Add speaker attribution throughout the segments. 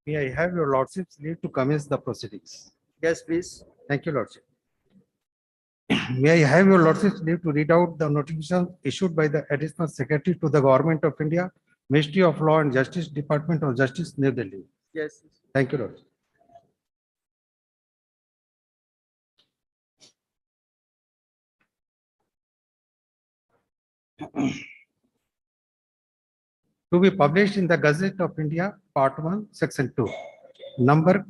Speaker 1: May I have your lordship's leave to commence the proceedings?
Speaker 2: Yes, please.
Speaker 1: Thank you, lordship. May I have your lordship's leave to read out the notification issued by the Additional Secretary to the Government of India, Ministry of Law and Justice, Department of Justice, New Delhi.
Speaker 2: Yes.
Speaker 1: Thank you, lordship. To be published in the Gazette of India, Part 1, Section 2, number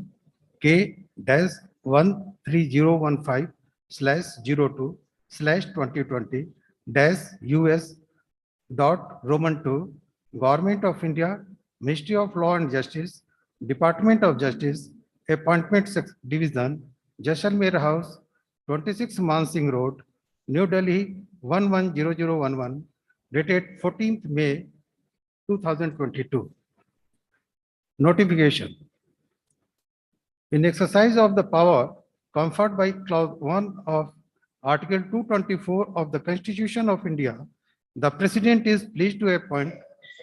Speaker 1: K-13015/02/2020-US.Roman 2, Government of India, Ministry of Law and Justice, Department of Justice, Appointment Division, Jaisalmer House, 26 Mansingh Road, New Delhi 110011, dated 14th May 2022. Notification. In exercise of the power conferred by Clause 1 of Article 224 of the Constitution of India, the President is pleased to appoint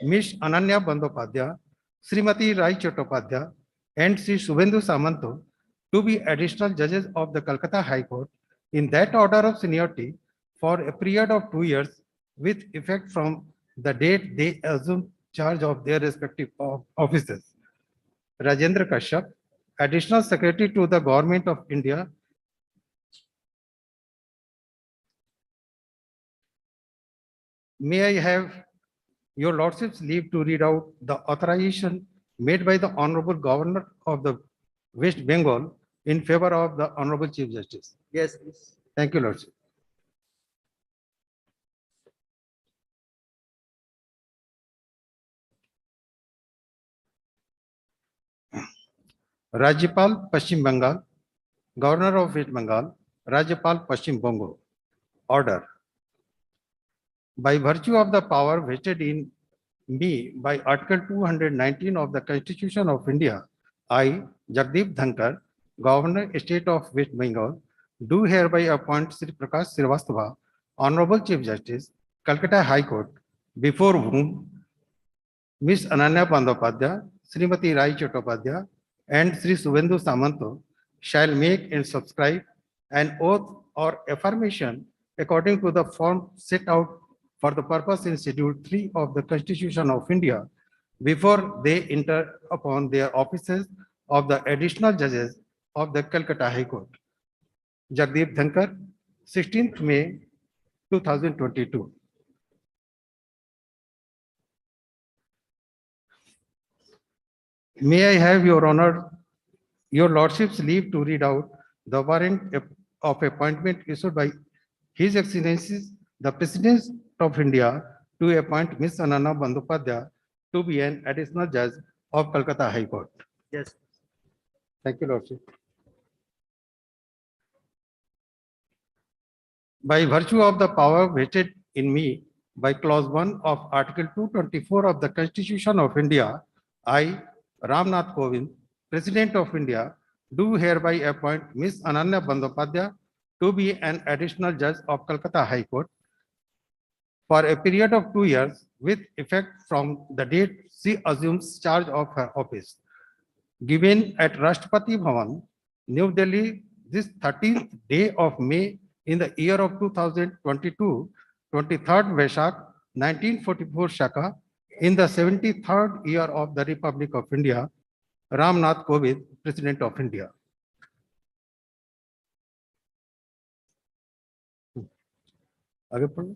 Speaker 1: Ms. ANANYA Bandyopadhyay, Srimati Rai Chattopadhyay, and Sri SUBHENDU Samanta to be additional judges of the Calcutta High Court in that order of seniority for a period of 2 years with effect from the date they assume charge of their respective offices. Rajendra Kashyap, Additional Secretary to the Government of India. May I have your lordship's leave to read out the authorization made by the Honorable Governor of the West Bengal in favor of the Honorable Chief Justice?
Speaker 2: Yes, please.
Speaker 1: Thank you, lordship. Rajyapal Paschim Bengal, Governor of West Bengal, Rajyapal Paschim Bongo. Order. By virtue of the power vested in me by Article 219 of the Constitution of India, I, Jagdeep Dhankar, Governor, State of West Bengal, do hereby appoint Sri Prakash Shrivastava, Honorable Chief Justice, Calcutta High Court, before whom Ms. ANANYA Bandyopadhyay, Srimati Rai Chattopadhyay, and Sri SUBHENDU Samanta shall make and subscribe an oath or affirmation according to the form set out for the purpose in Schedule 3 of the Constitution of India before they enter upon their offices of the additional judges of the Calcutta High Court. Jagdeep Dhankar, 16th May 2022. May I have your honor, your lordship's leave to read out the warrant of appointment issued by His Excellency the President of India to appoint Ms. ANANYA Bandyopadhyay to be an additional judge of Calcutta High Court.
Speaker 2: Yes.
Speaker 1: Thank you, lordship. By virtue of the power vested in me by Clause 1 of Article 224 of the Constitution of India, I, Ramnath Kovind, President of India, do hereby appoint Ms. ANANYA Bandyopadhyay to be an additional judge of Calcutta High Court for a period of 2 years with effect from the date she assumes charge of her office. Given at Rashtrapati Bhavan, New Delhi, this 13th day of May in the year of 2022, 23rd Vaishak, 1944 Shaka, in the 73rd year of the Republic of India, Ramnath Kovind, President of India. आगे पढ़ो।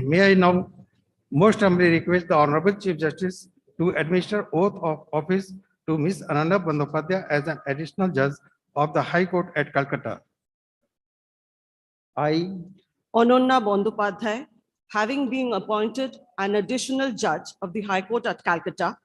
Speaker 1: May I now most humbly request the Honorable Chief Justice to administer oath of office to Ms. ANANYA Bandyopadhyay as an additional judge of the High Court at Calcutta. I,
Speaker 3: ANANYA Bandyopadhyay, having been appointed an additional judge of the High Court at Calcutta,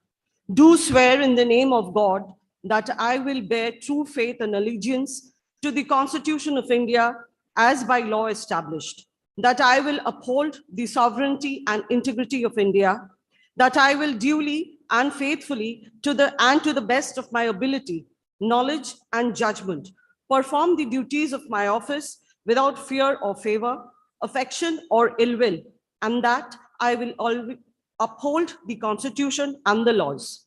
Speaker 3: do swear in the name of God that I will bear true faith and allegiance to the Constitution of India as by law established, that I will uphold the sovereignty and integrity of India, that I will duly and faithfully to the best of my ability, knowledge and judgment, perform the duties of my office without fear or favor, affection or ill will, and that I will always uphold the Constitution and the laws.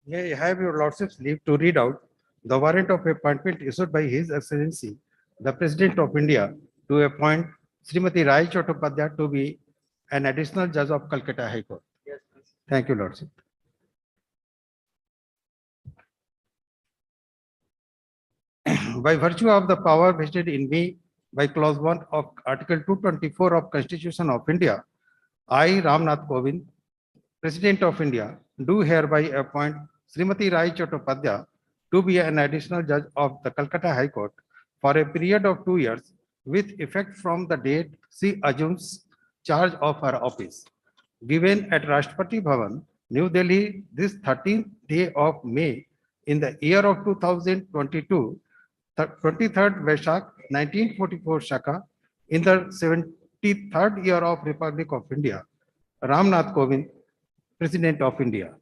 Speaker 1: May I have your lordship's leave to read out the warrant of appointment issued by His Excellency, the President of India, to appoint Srimati Rai Chattopadhyay to be an additional judge of Calcutta High Court. Yes, please. Thank you, lordship. By virtue of the power vested in me by clause 1 of Article 224 of Constitution of India, I, Ramnath Kovind, President of India, do hereby appoint Srimati Rai Chattopadhyay to be an additional judge of the Calcutta High Court for a period of 2 years with effect from the date she assumes charge of her office. Given at Rashtrapati Bhavan, New Delhi, this 13th day of May in the year of 2022, 23rd Vaishak 1944 Shaka, in the 73rd year of Republic of India, Ramnath Kovind, President of India.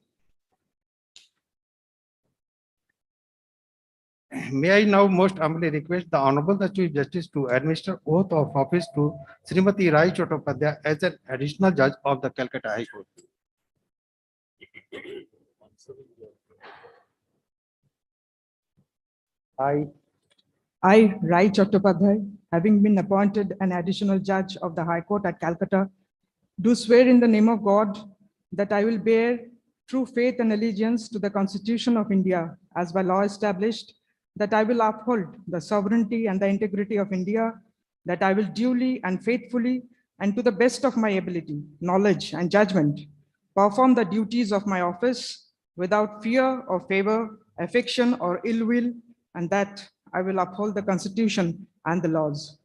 Speaker 1: May I now most humbly request the Honorable the Chief Justice to administer oath of office to Srimati Rai Chattopadhyay as an additional judge of the Calcutta High Court.
Speaker 2: I, Rai Chattopadhyay, having been appointed an additional judge of the High Court at Calcutta, do swear in the name of God that I will bear true faith and allegiance to the Constitution of India as by law established, that I will uphold the sovereignty and the integrity of India, that I will duly and faithfully and to the best of my ability, knowledge and judgment, perform the duties of my office without fear or favor, affection or ill will, and that I will uphold the Constitution and the laws.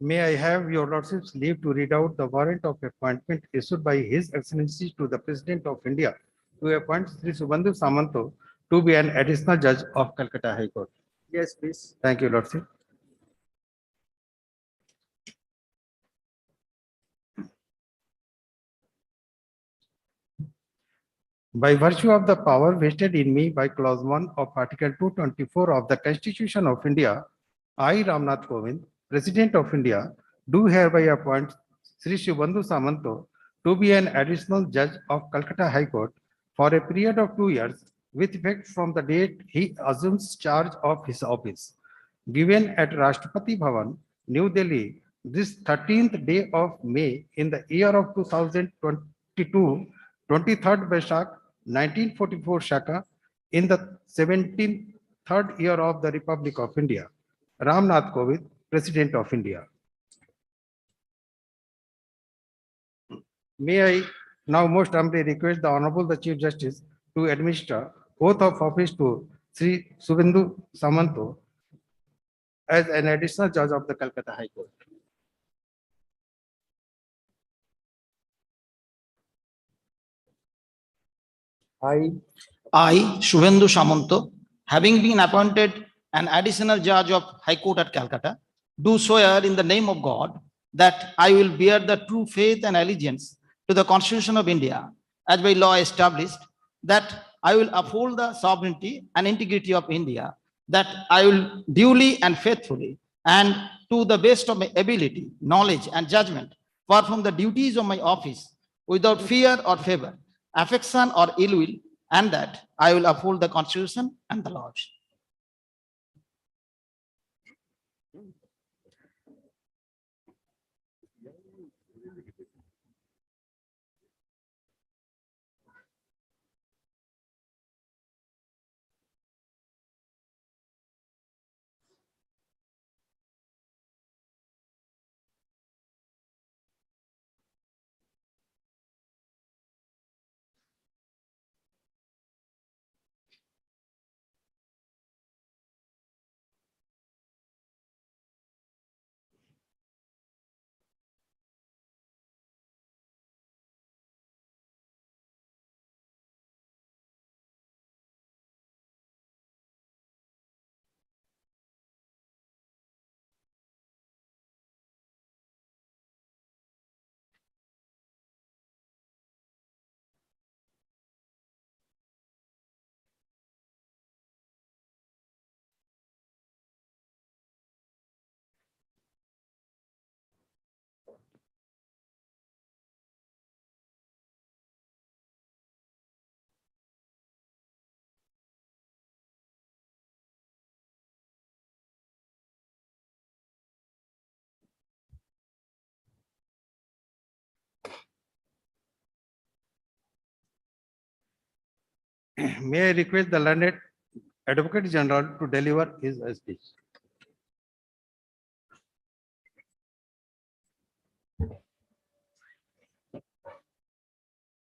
Speaker 1: May I have your lordship's leave to read out the warrant of appointment issued by His Excellency to the President of India to appoint Sri Subhendu Samanto to be an additional judge of Calcutta High Court.
Speaker 4: Yes, please.
Speaker 1: Thank you, lordship. By virtue of the power vested in me by clause 1 of Article 224 of the Constitution of India, I, Ramnath Kovind, President of India, do hereby appoint Sri Subhendu Samanto to be an additional judge of Calcutta High Court for a period of 2 years with effect from the date he assumes charge of his office. Given at Rashtrapati Bhavan, New Delhi, this 13th day of May in the year of 2022, 23rd Vaishak, 1944 Shaka, in the 73rd year of the Republic of India. Ramnath Kovind, President of India. May I now most humbly request the Honorable the Chief Justice to administer oath of office to Sri Subhendu Samanto as an additional judge of the Calcutta High Court.
Speaker 5: I, Subhendu Samanto, having been appointed an additional judge of High Court at Calcutta, do swear in the name of God that I will bear the true faith and allegiance to the Constitution of India as by law established, that I will uphold the sovereignty and integrity of India, that I will duly and faithfully and to the best of my ability, knowledge and judgment perform the duties of my office without fear or favor, affection or ill will, and that I will uphold the Constitution and the laws.
Speaker 1: May I request the learned Advocate General to deliver his speech.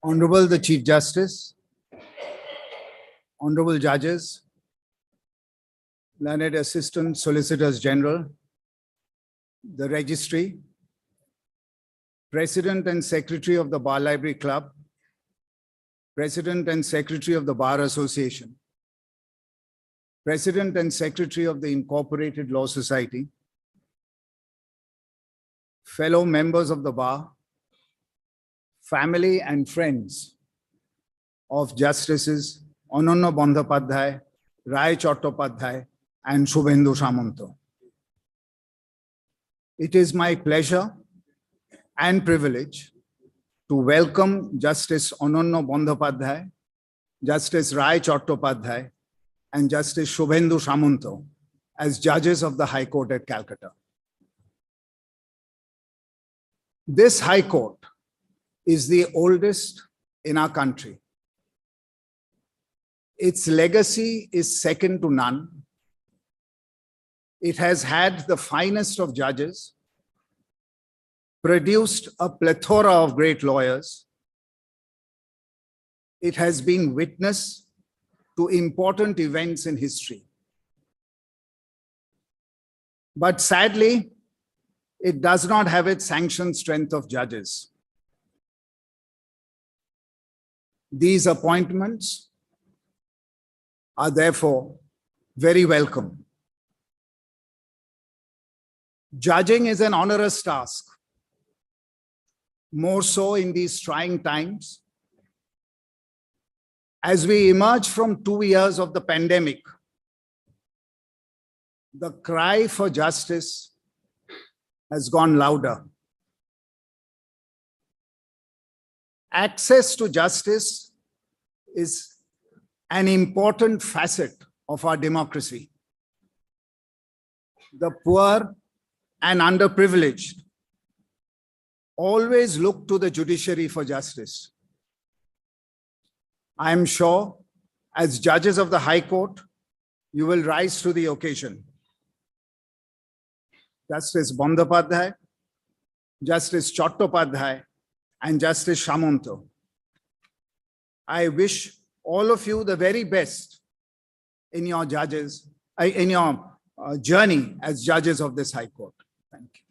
Speaker 6: Honorable the Chief Justice, Honorable Judges, learned Assistant Solicitors General, the Registry, President and Secretary of the Bar Library Club, President and Secretary of the Bar Association, President and Secretary of the Incorporated Law Society, fellow members of the Bar, family and friends of Justices Ananya Bandyopadhyay, Rai CHATTOPADHYAY, and SUBHENDU Samanto. It is my pleasure and privilege to welcome Justice Ananya Bandyopadhyay, Justice Rai CHATTOPADHYAY, and Justice SUBHENDU Samanto as judges of the High Court at Calcutta. This High Court is the oldest in our country. Its legacy is second to none. It has had the finest of judges, produced a plethora of great lawyers. It has been witness to important events in history. But sadly, it does not have its sanctioned strength of judges. These appointments are therefore very welcome. Judging is an onerous task, more so in these trying times. As we emerge from 2 years of the pandemic, the cry for justice has gone louder. Access to justice is an important facet of our democracy. The poor and underprivileged always look to the judiciary for justice. I am sure, as judges of the High Court, you will rise to the occasion. Justice Bandyopadhyay, Justice CHATTOPADHYAY, and Justice SAMANTA, I wish all of you the very best in your journey as judges of this High Court. Thank you.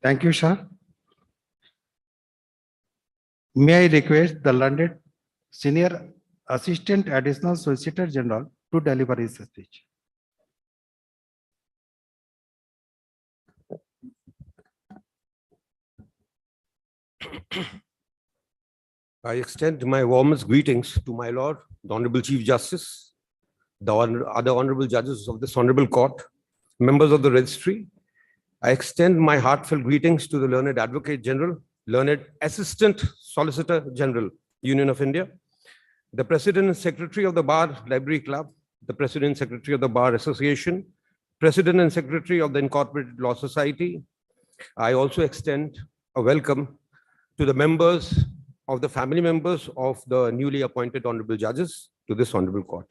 Speaker 1: Thank you, sir. May I request the learned Senior Assistant Additional Solicitor General to deliver his speech.
Speaker 4: I extend my warmest greetings to my Lord, the Honorable Chief Justice, the other honorable judges of this honorable court, members of the registry. I extend my heartfelt greetings to the learned Advocate General, learned Assistant Solicitor General, Union of India, the President and Secretary of the Bar Library Club, the President and Secretary of the Bar Association, President and Secretary of the Incorporated Law Society. I also extend a welcome to the members of the family members of the newly appointed honorable judges to this honorable court.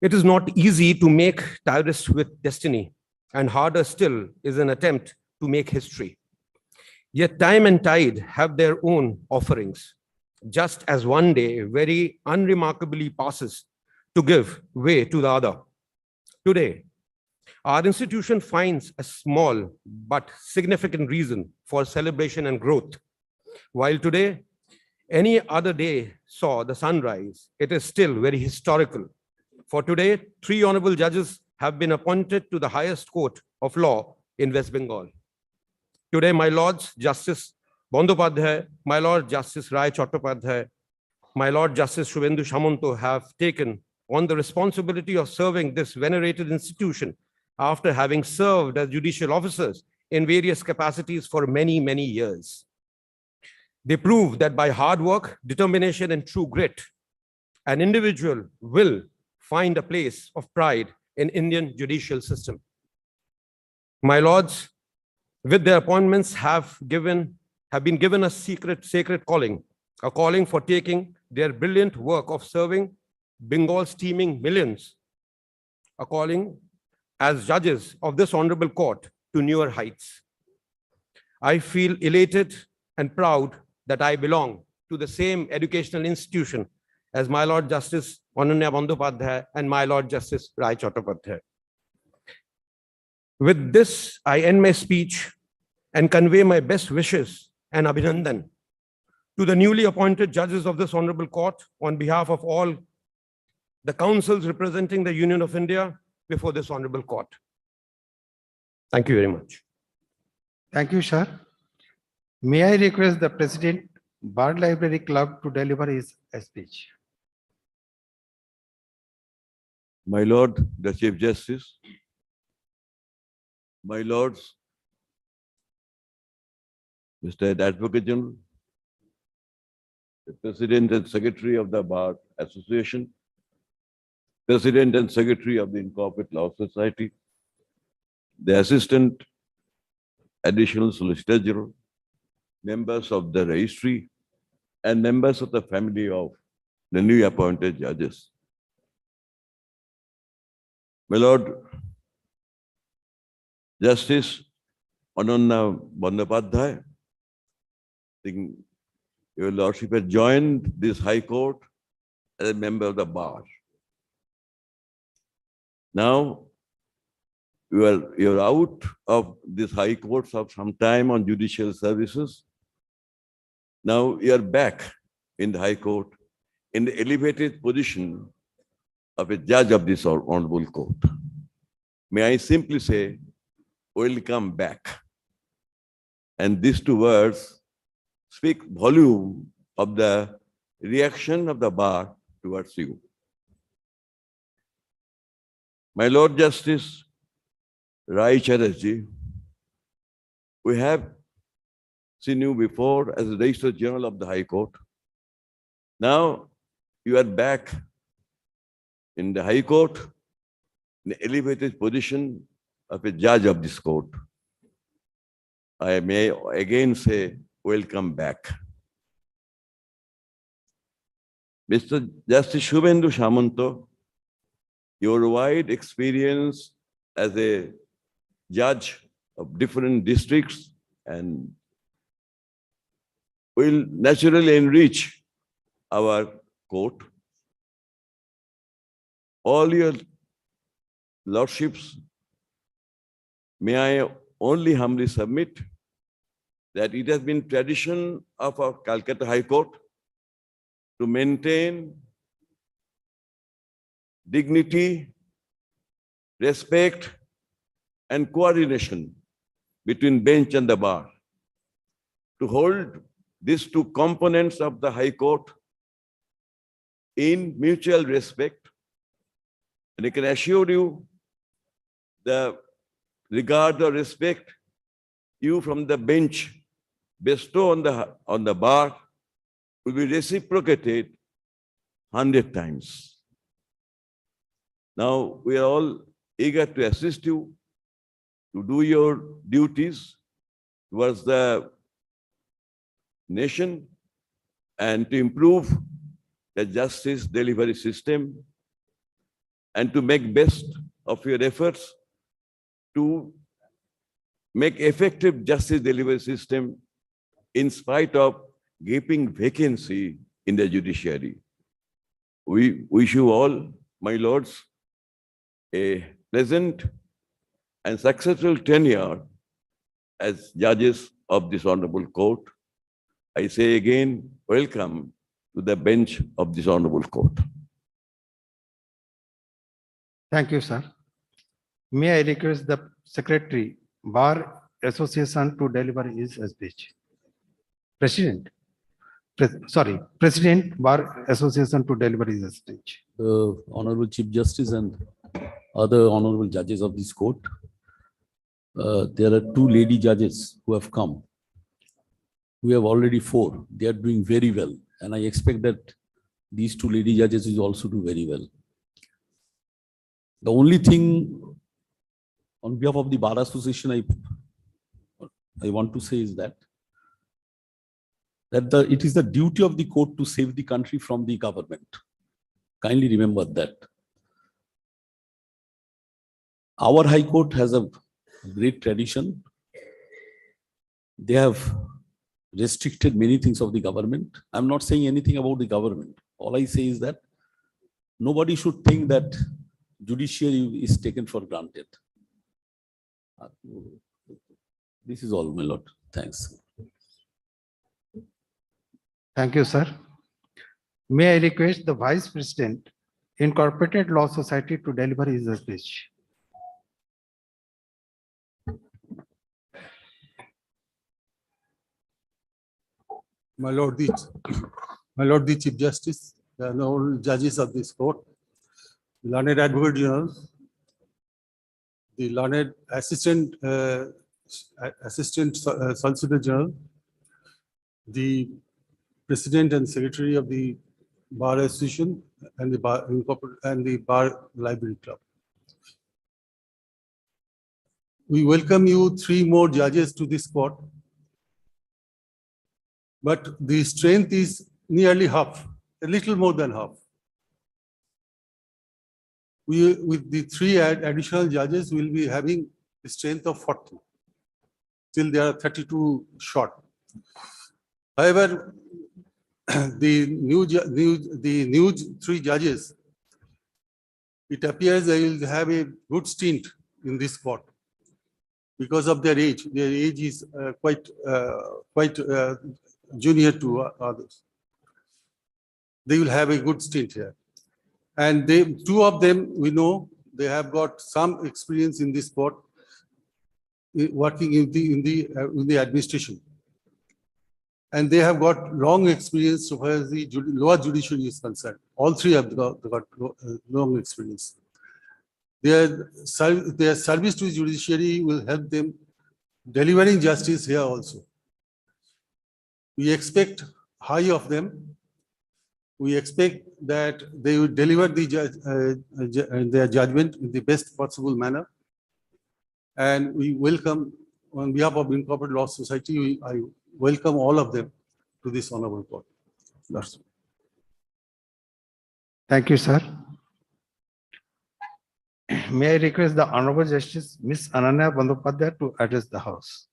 Speaker 4: It is not easy to make tireless with destiny, and harder still is an attempt to make history. Yet time and tide have their own offerings, just as one day very unremarkably passes to give way to the other. Today, our institution finds a small but significant reason for celebration and growth. While today, any other day saw the sunrise, it is still very historical. For today, 3 honorable judges have been appointed to the highest court of law in West Bengal. Today, my Lords Justice Bandyopadhyay, my Lord Justice Rai CHATTOPADHYAY, my Lord Justice SHUBHENDU Samanto have taken on the responsibility of serving this venerated institution after having served as judicial officers in various capacities for many, many years. They prove that by hard work, determination, and true grit, an individual will find a place of pride in Indian judicial system. My lords, with their appointments have been given a sacred calling, a calling for taking their brilliant work of serving Bengal's teeming millions, a calling as judges of this honorable court to newer heights. I feel elated and proud that I belong to the same educational institution as my Lord Justice ANANYA Bandyopadhyay and my Lord Justice Rai CHATTOPADHYAY. With this, I end my speech and convey my best wishes and abhinandan to the newly appointed judges of this honorable court on behalf of all the councils representing the Union of India before this honorable court. Thank you very much.
Speaker 1: Thank you, sir. May I request the President, Bar Library Club to deliver his speech.
Speaker 7: My Lord, the Chief Justice, my Lords, Mr. Advocate General, the President and Secretary of the Bar Association, President and Secretary of the Incorporated Law Society, the Assistant Additional Solicitor General, members of the registry, and members of the family of the newly appointed judges. My Lord, Justice ANANYA Bandyopadhyay, I think your Lordship has joined this High Court as a member of the bar. Now, you're out of this high courts of some time on judicial services. Now you're back in the high court in the elevated position of a judge of this honorable court. May I simply say, welcome back. And these two words speak volume of the reaction of the bar towards you. My Lord Justice Rai Chatterjee, we have seen you before as the Registrar General of the High Court. Now you are back in the High Court, in the elevated position of a judge of this court. I may again say, welcome back. Mr. Justice Subhendu Samanta, your wide experience as a judge of different districts and will naturally enrich our court. All your lordships, may I only humbly submit that it has been tradition of our Calcutta High Court to maintain dignity, respect, and coordination between bench and the bar, to hold these two components of the High Court in mutual respect. And I can assure you the regard or respect you from the bench bestow on the bar will be reciprocated 100 times. Now we are all eager to assist you to do your duties towards the nation and to improve the justice delivery system and to make best of your efforts to make effective justice delivery system in spite of gaping vacancy in the judiciary. We wish you all, my lords, a pleasant and successful tenure as judges of this honorable court. I say again, welcome to the bench of this honorable court.
Speaker 1: Thank you, sir. May I request the Secretary, Bar Association to deliver his speech. President, President, Bar Association to deliver his speech.
Speaker 8: The Honorable Chief Justice and other honorable judges of this court. There are two lady judges who have come. We have already 4. They are doing very well. And I expect that these two lady judges will also do very well. The only thing on behalf of the Bar Association I want to say is that it is the duty of the court to save the country from the government. Kindly remember that. Our High Court has a great tradition. They have restricted many things of the government. I'm not saying anything about the government. All I say is that nobody should think that judiciary is taken for granted. This is all, my lord. Thanks.
Speaker 1: Thank you, sir. May I request the Vice President, Incorporated Law Society to deliver his speech.
Speaker 9: My Lord the Chief Justice, the honorable judges of this court, the learned Advocate General, the learned Assistant Solicitor General, the President and Secretary of the Bar Association and the Bar Library Club. We welcome you 3 more judges to this court, but the strength is nearly half, a little more than half. With the 3 additional judges, will be having a strength of 40. Still, there are 32 short. However, the new 3 judges, it appears they will have a good stint in this court because of their age. Their age is quite junior to others. They will have a good stint here. And two of them, we know, they have got some experience in this court, working in the administration. And they have got long experience so far as the lower judiciary is concerned. All three have got long experience. Their service to judiciary will help them delivering justice here also. We expect high of them. We expect that they will deliver their judgment in the best possible manner. And we welcome, on behalf of Incorporated Law Society, I welcome all of them to this honorable court. That's
Speaker 1: Thank you, sir. May I request the Honorable Justice Ms. ANANYA Bandyopadhyay to address the House.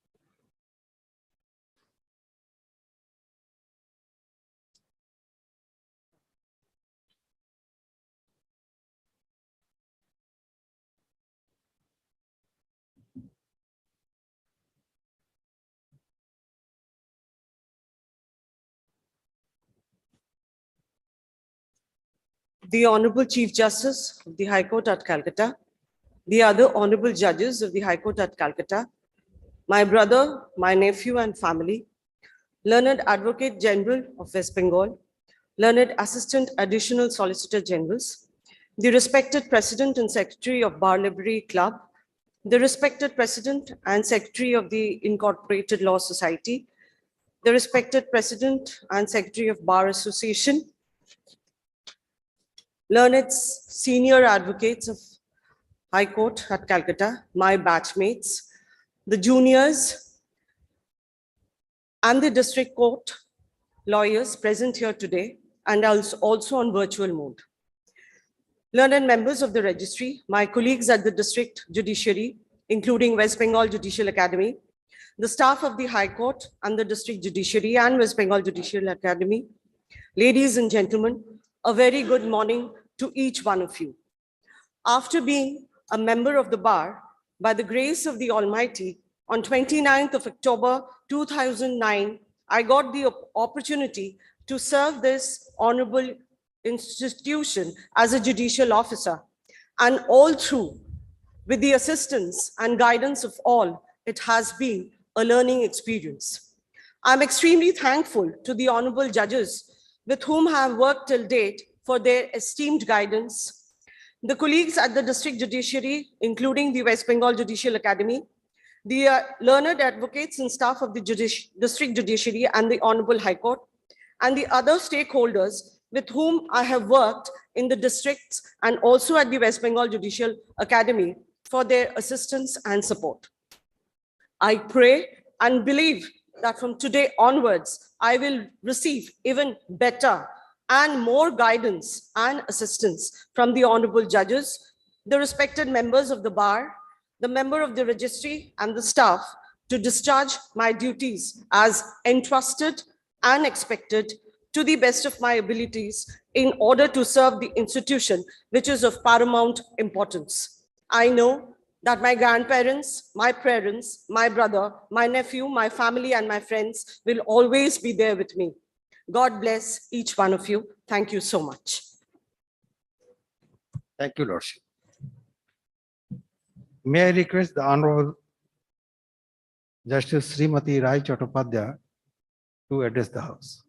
Speaker 3: The Honorable Chief Justice of the High Court at Calcutta, the other Honorable Judges of the High Court at Calcutta, my brother, my nephew and family, Learned Advocate General of West Bengal, Learned Assistant Additional Solicitor Generals, the respected President and Secretary of Bar Library Club, the respected President and Secretary of the Incorporated Law Society, the respected President and Secretary of Bar Association, learned senior advocates of High Court at Calcutta, my batchmates, the juniors, and the district court lawyers present here today, and also on virtual mode. Learned members of the registry, my colleagues at the district judiciary, including West Bengal Judicial Academy, the staff of the High Court and the district judiciary and West Bengal Judicial Academy, ladies and gentlemen, a very good morning to each one of you. After being a member of the bar, by the grace of the Almighty, on 29th of October 2009, I got the opportunity to serve this honorable institution as a judicial officer. And all through, with the assistance and guidance of all, it has been a learning experience. I'm extremely thankful to the honorable judges with whom I have worked till date for their esteemed guidance, the colleagues at the district judiciary, including the West Bengal Judicial Academy, the learned advocates and staff of the district judiciary and the Honorable High Court, and the other stakeholders with whom I have worked in the districts and also at the West Bengal Judicial Academy for their assistance and support. I pray and believe that from today onwards, I will receive even better and more guidance and assistance from the honorable judges, the respected members of the bar, the member of the registry and the staff to discharge my duties as entrusted and expected to the best of my abilities in order to serve the institution, which is of paramount importance. I know that my grandparents, my parents, my brother, my nephew, my family, and my friends will always be there with me. God bless each one of you. Thank you so much.
Speaker 1: Thank you, Lordship. May I request the Honorable Justice Srimati Rai CHATTOPADHYAY to address the House.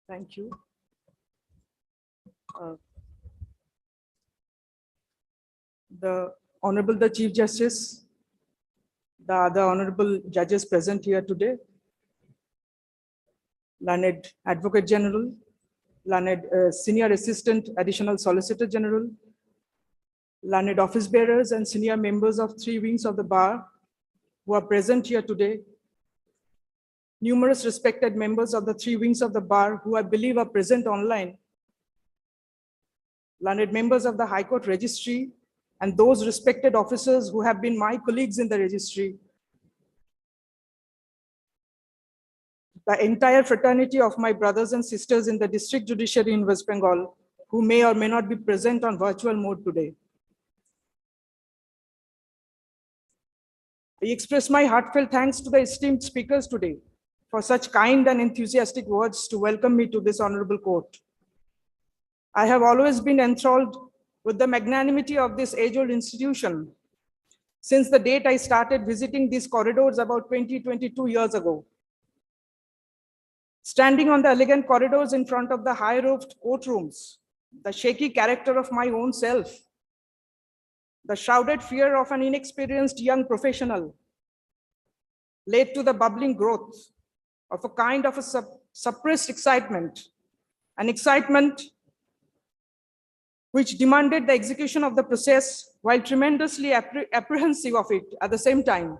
Speaker 2: Thank you. The Honorable the Chief Justice, the other honorable judges present here today, Learned Advocate General, Learned Senior Assistant Additional Solicitor General, Learned Office Bearers and senior members of 3 wings of the bar who are present here today, numerous respected members of the 3 wings of the bar who I believe are present online, learned members of the High Court Registry, and those respected officers who have been my colleagues in the registry, the entire fraternity of my brothers and sisters in the district judiciary in West Bengal, who may or may not be present on virtual mode today. I express my heartfelt thanks to the esteemed speakers today for such kind and enthusiastic words to welcome me to this honorable court. I have always been enthralled with the magnanimity of this age-old institution since the date I started visiting these corridors about 22 years ago. Standing on the elegant corridors in front of the high-roofed courtrooms, the shaky character of my own self, the shrouded fear of an inexperienced young professional led to the bubbling growth of a kind of a suppressed excitement, an excitement which demanded the execution of the process while tremendously apprehensive of it at the same time.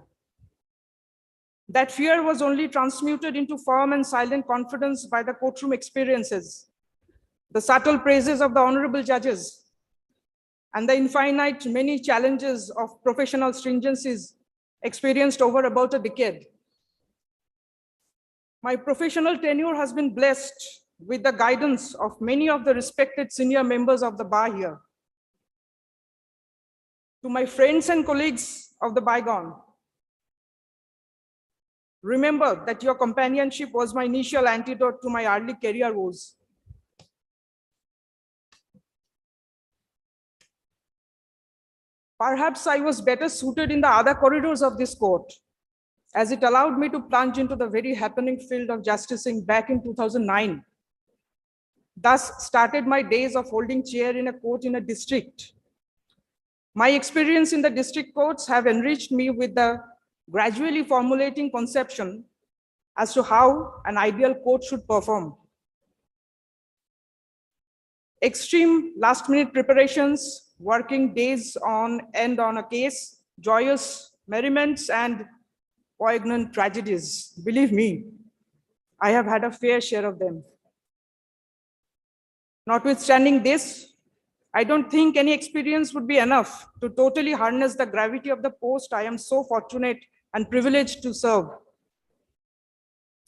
Speaker 2: That fear was only transmuted into firm and silent confidence by the courtroom experiences, the subtle praises of the honorable judges, and the infinite many challenges of professional stringencies experienced over about a decade. My professional tenure has been blessed with the guidance of many of the respected senior members of the bar here. To my friends and colleagues of the bygone, remember that your companionship was my initial antidote to my early career woes. Perhaps I was better suited in the other corridors of this court, as it allowed me to plunge into the very happening field of justicing back in 2009. Thus started my days of holding chair in a court in a district. My experience in the district courts have enriched me with the gradually formulating conception as to how an ideal court should perform. Extreme last-minute preparations, working days on end on a case, joyous merriments, and poignant tragedies. Believe me, I have had a fair share of them. Notwithstanding this, I don't think any experience would be enough to totally harness the gravity of the post I am so fortunate and privileged to serve.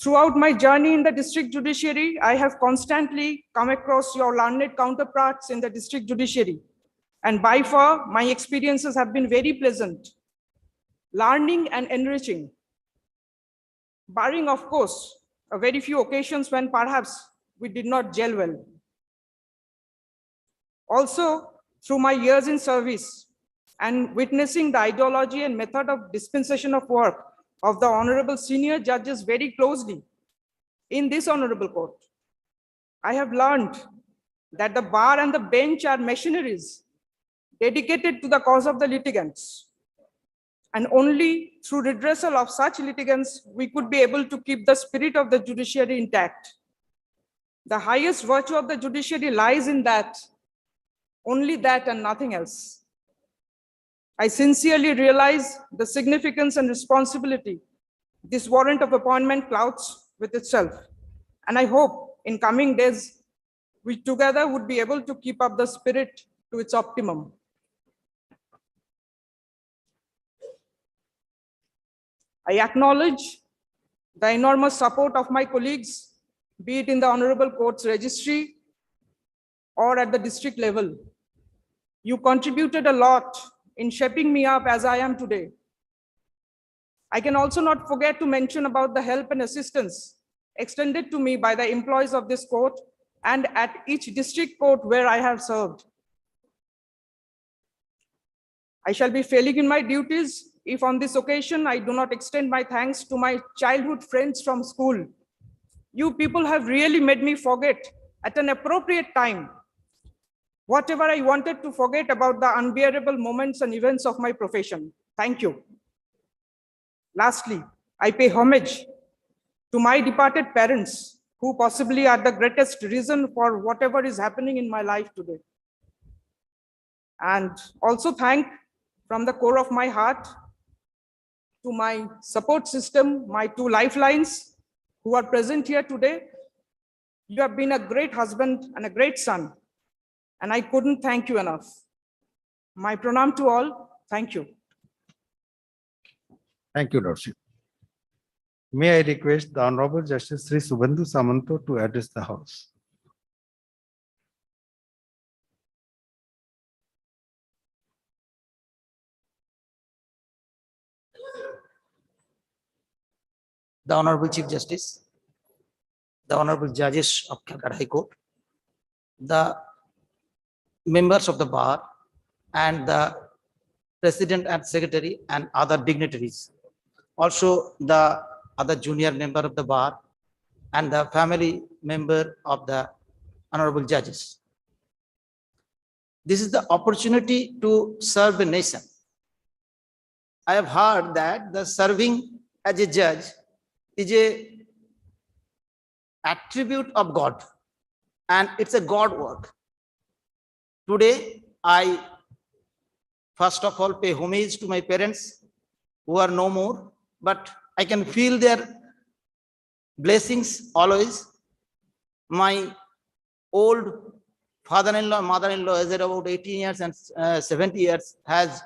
Speaker 2: Throughout my journey in the district judiciary, I have constantly come across your learned counterparts in the district judiciary. And by far, my experiences have been very pleasant, learning and enriching. Barring, of course, a very few occasions when perhaps we did not gel well. Also, through my years in service and witnessing the ideology and method of dispensation of work of the honorable senior judges very closely in this honorable court, I have learned that the bar and the bench are machineries dedicated to the cause of the litigants. And only through redressal of such litigants, we could be able to keep the spirit of the judiciary intact. The highest virtue of the judiciary lies in that, only that and nothing else. I sincerely realize the significance and responsibility this warrant of appointment clouds with itself. And I hope in coming days, we together would be able to keep up the spirit to its optimum. I acknowledge the enormous support of my colleagues, be it in the Honorable Court's registry or at the district level. You contributed a lot in shaping me up as I am today. I can also not forget to mention about the help and assistance extended to me by the employees of this court and at each district court where I have served. I shall be failing in my duties if on this occasion I do not extend my thanks to my childhood friends from school. You people have really made me forget at an appropriate time whatever I wanted to forget about the unbearable moments and events of my profession. Thank you. Lastly, I pay homage to my departed parents, who possibly are the greatest reason for whatever is happening in my life today. And also thank from the core of my heart to my support system, my two lifelines who are present here today. You have been a great husband and a great son, and I couldn't thank you enough. My pranam to all. Thank you.
Speaker 1: Thank you, Lordship. May I request the Honorable Justice Sri Subhendu Samanta to address the House.
Speaker 5: The Honorable Chief Justice, the Honorable Judges of Calcutta High Court, the members of the bar, and the President and Secretary and other dignitaries. Also the other junior member of the bar and the family member of the Honorable Judges. This is the opportunity to serve the nation. I have heard that the serving as a judge is a attribute of God and it's a God work. Today, I first of all pay homage to my parents who are no more, but I can feel their blessings always. My old father-in-law, mother-in-law, is about 18 years and 70 years, has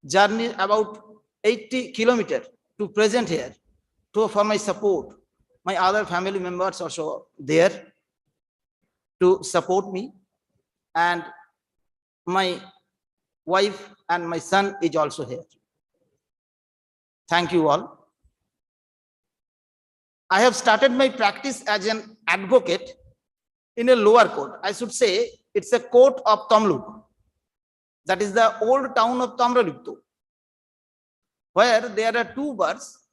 Speaker 5: journeyed about 80 kilometers to present here for my support. My other family members also there to support me, and my wife and my son is also here. Thank you all. I have started my practice as an advocate in a lower court. I should say it's a court of Tamluk. That is the old town of Tamraliptu, where there are two birds,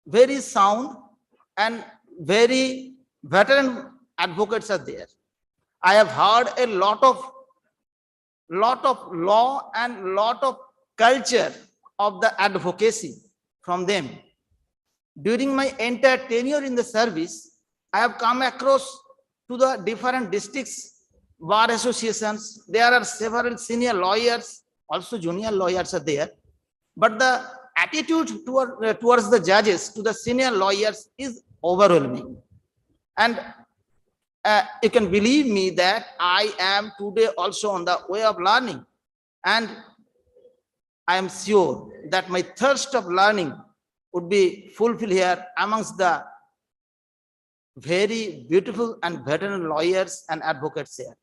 Speaker 5: very sound and very veteran advocates are there. I have heard a lot of law and lot of culture of the advocacy from them. During my entire tenure in the service, I have come across to the different districts, bar associations. There are several senior lawyers, also junior lawyers are there. But the attitude towards the judges, to the senior lawyers, is overwhelming. And you can believe me that I am today also on the way of learning. And I am sure that my thirst of learning would be fulfilled here amongst the very beautiful and veteran lawyers and advocates here.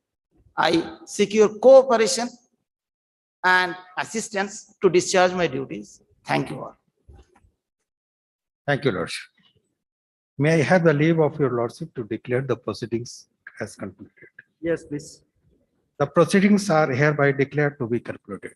Speaker 5: I seek your cooperation and assistance to discharge my duties. Thank you all.
Speaker 1: Thank you, Lordship. May I have the leave of your Lordship to declare the proceedings as concluded?
Speaker 5: Yes, please.
Speaker 1: The proceedings are hereby declared to be concluded.